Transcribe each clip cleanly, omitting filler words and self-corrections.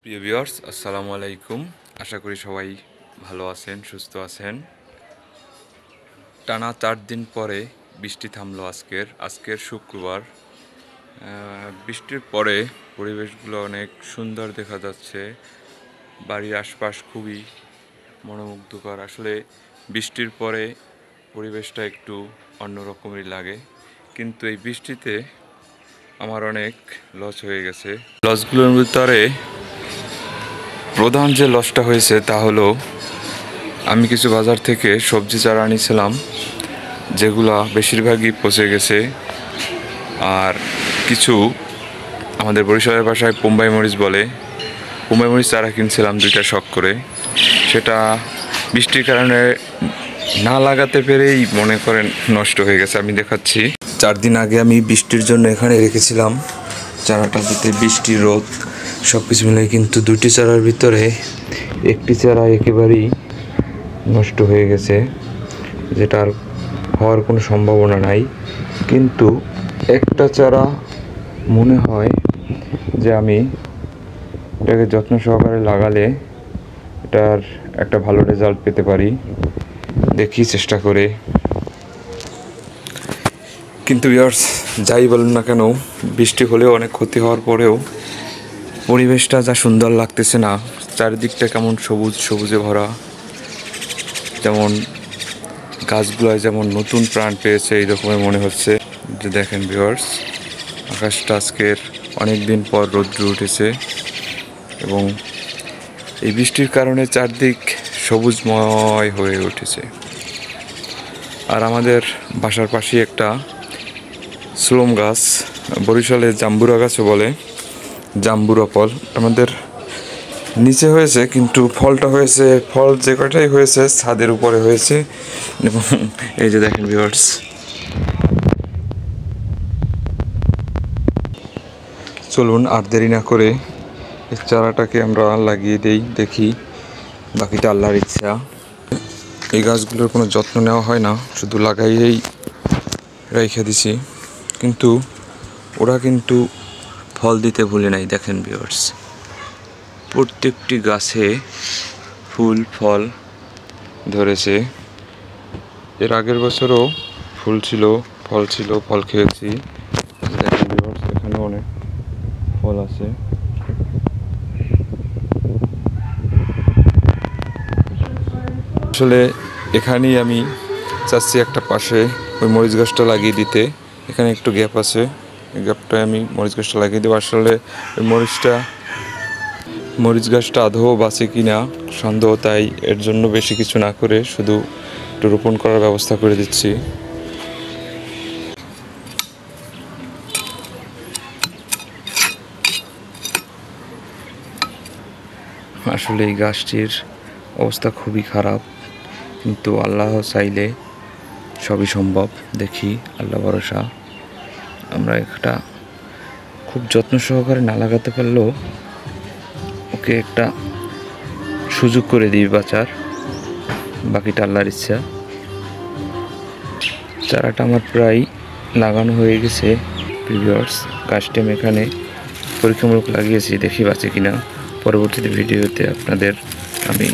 প্রিয় ভিউয়ার্স, আসসালামু আলাইকুম। আশা করি সবাই ভালো আছেন, সুস্থ আছেন। টানা 4 দিন পরে বৃষ্টি থামলো আজকের শুক্রবার। বৃষ্টির পরে পরিবেশগুলো অনেক সুন্দর দেখা যাচ্ছে। বাড়ির আশপাশ খুবই মনোমুগ্ধকর। আসলে বৃষ্টির পরে পরিবেশটা একটু অন্যরকমই লাগে, কিন্তু এই বৃষ্টিতে আমার অনেক লস হয়ে গেছে। লসগুলোর ভিতরে প্রধান যে লসটা হয়েছে তা হলো, আমি কিছু বাজার থেকে সবজি চারা আনিছিলাম, যেগুলা বেশিরভাগই পচে গেছে। আর কিছু আমাদের বরিশালের ভাষায় বোম্বাই মরিচ বলে, বোম্বাই মরিচ চারা কিনছিলাম 2টা শখ করে। সেটা বৃষ্টির কারণে না লাগাতে পেরেই মনে করেন নষ্ট হয়ে গেছে। আমি দেখাচ্ছি, 4 দিন আগে আমি বৃষ্টির জন্য এখানে রেখেছিলাম চারাটা, যাতে বৃষ্টি রোদ সব কিছু মিলে, কিন্তু 2টি চারার ভিতরে একটি চারা একেবারেই নষ্ট হয়ে গেছে, যেটার হওয়ার কোনো সম্ভাবনা নাই। কিন্তু একটা চারা মনে হয় যে আমি এটাকে যত্ন সহকারে লাগালে এটার একটা ভালো রেজাল্ট পেতে পারি, দেখি চেষ্টা করে। কিন্তু ভিউয়ার্স, যাই বলুন না কেন, বৃষ্টি হলেও অনেক ক্ষতি হওয়ার পরেও পরিবেশটা যা সুন্দর লাগতেছে না, চারিদিকটা কেমন সবুজ সবুজে ভরা, যেমন গাছগুলোয় যেমন নতুন প্রাণ পেয়েছে এই রকমের মনে হচ্ছে। যে দেখেন ভিউয়ার্স, আকাশটা আজকের অনেক দিন পর রৌদ্র উঠেছে এবং এই বৃষ্টির কারণে চারদিক সবুজময় হয়ে উঠেছে। আর আমাদের বাসার পাশে একটা শ্লোম গাছ, বরিশালে জাম্বুরা গাছও বলে, জাম্বুরা ফল, আমাদের নিচে হয়েছে, কিন্তু ফল যে কটাই হয়েছে ছাদের উপরে হয়েছে। এবং এই যে দেখেন ভিউয়ার্স, চলুন আর দেরি না করে এই চারাটাকে আমরা লাগিয়ে দেই, দেখি বাকিটা আল্লাহর ইচ্ছা। এই গাছগুলোর কোনো যত্ন নেওয়া হয় না, শুধু লাগাইয়েই রেখে দিছি, কিন্তু ওরা কিন্তু ফল দিতে ভুলে নাই। দেখেন ভিউয়ার্স, প্রত্যেকটি গাছে ফুল ফল ধরেছে। এর আগের বছরও ফুল ছিল, ফল ছিল, ফল খেয়েছি। দেখেন ভিউয়ার্স, এখানে অনেক ফল আছে। আসলে এখানেই আমি চাচ্ছি একটা পাশে ওই মরিচ গাছটা লাগিয়ে দিতে। এখানে একটু গ্যাপ আছে, এই গ্যাপটায় আমি মরিচ গাছটা লাগিয়ে দেবো। আসলে ওই মরিচ গাছটা আদৌ বাঁচে কি না সন্দেহ, তাই এর জন্য বেশি কিছু না করে শুধু একটু রোপণ করার ব্যবস্থা করে দিচ্ছি। আসলে এই গাছটির অবস্থা খুবই খারাপ, কিন্তু আল্লাহ চাইলে সবই সম্ভব। দেখি, আল্লাহ ভরসা। আমরা একটা খুব যত্ন সহকারে না লাগাতে পারলেও ওকে একটা সুযোগ করে দিই বাঁচার, বাকিটা আল্লাহর ইচ্ছা। চারাটা আমার প্রায় লাগানো হয়ে গেছে ভিউয়ার্স। গাছটা আমি এখানে পরীক্ষামূলক লাগিয়েছি, দেখি বাঁচে কিনা। পরবর্তীতে ভিডিওতে আপনাদের আমি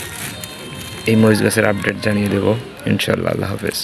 এই মরিচ গাছের আপডেট জানিয়ে দেবো ইনশাআল্লাহ। আল্লাহ হাফেজ।